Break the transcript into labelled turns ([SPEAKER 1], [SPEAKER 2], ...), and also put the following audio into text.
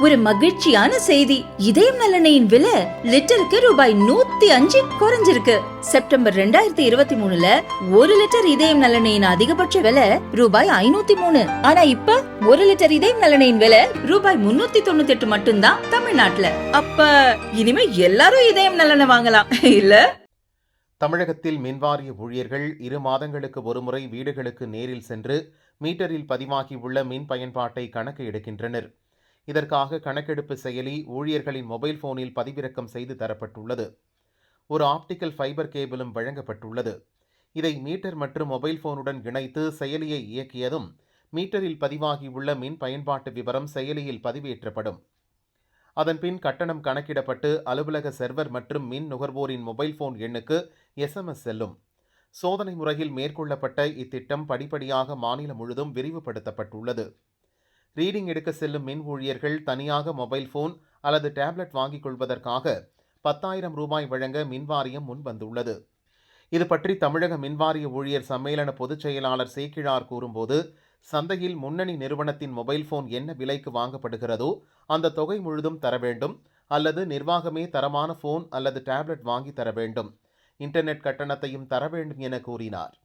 [SPEAKER 1] ஒரு மகிழ்ச்சியான செய்தி. இதயம் நல்லெண்ணெயின் விலை லிட்டருக்கு ரூபாய் 105 குறைஞ்சிருக்கு. செப்டம்பர் 2023ல 1 லிட்டர் இதயம் நல்லெண்ணெயின் அதிகபட்ச விலை ரூபாய் 503. ஆனா இப்ப 1 லிட்டர் இதயம் நல்லெண்ணெயின் விலை ரூபாய் 398 மட்டும்தான் தமிழ்நாட்டுல. அப்ப இனிமே எல்லாரும் இதயம் நல்லெண்ணெய் வாங்கலாம் இல்ல?
[SPEAKER 2] தமிழகத்தில் மின்வாரிய ஊழியர்கள் 2 மாதங்களுக்கு ஒருமுறை வீடுகளுக்கு நேரில் சென்று மீட்டரில் பதிவாகியுள்ள மின் பயன்பாட்டை கணக்கு எடுக்கின்றனர். இதற்காக கணக்கெடுப்பு செயலி ஊழியர்களின் மொபைல் போனில் பதிவிறக்கம் செய்து தரப்பட்டுள்ளது. ஒரு ஆப்டிக்கல் ஃபைபர் கேபிளும் வழங்கப்பட்டுள்ளது. இதை மீட்டர் மற்றும் மொபைல் போனுடன் இணைத்து செயலியை இயக்கியதும் மீட்டரில் பதிவாகியுள்ள மின் பயன்பாட்டு விவரம் செயலியில் பதிவேற்றப்படும். அதன்பின் கட்டணம் கணக்கிடப்பட்டு அலுவலக சர்வர் மற்றும் மின் நுகர்வோரின் மொபைல் போன் எண்ணுக்கு SMS செல்லும். சோதனை முறையில் மேற்கொள்ளப்பட்ட இத்திட்டம் படிப்படியாக மாநிலம் முழுதும் விரிவுபடுத்தப்பட்டுள்ளது. ரீடிங் எடுக்க செல்லும் மின் ஊழியர்கள் தனியாக மொபைல் போன் அல்லது டேப்லெட் வாங்கிக் கொள்வதற்காக 10,000 ரூபாய் வழங்க மின்வாரியம் முன்வந்துள்ளது. இது பற்றி தமிழக மின்வாரிய ஊழியர் சம்மேளன பொதுச் செயலாளர் சேக்கிழார் கூறும்போது, சந்தையில் முன்னணி நிறுவனத்தின் மொபைல் போன் என்ன விலைக்கு வாங்கப்படுகிறதோ அந்த தொகை முழுதும் தர வேண்டும், அல்லது நிர்வாகமே தரமான போன் அல்லது டேப்லெட் வாங்கி தர வேண்டும். இன்டர்நெட் கட்டணத்தையும் தர வேண்டும் என கூறினார்.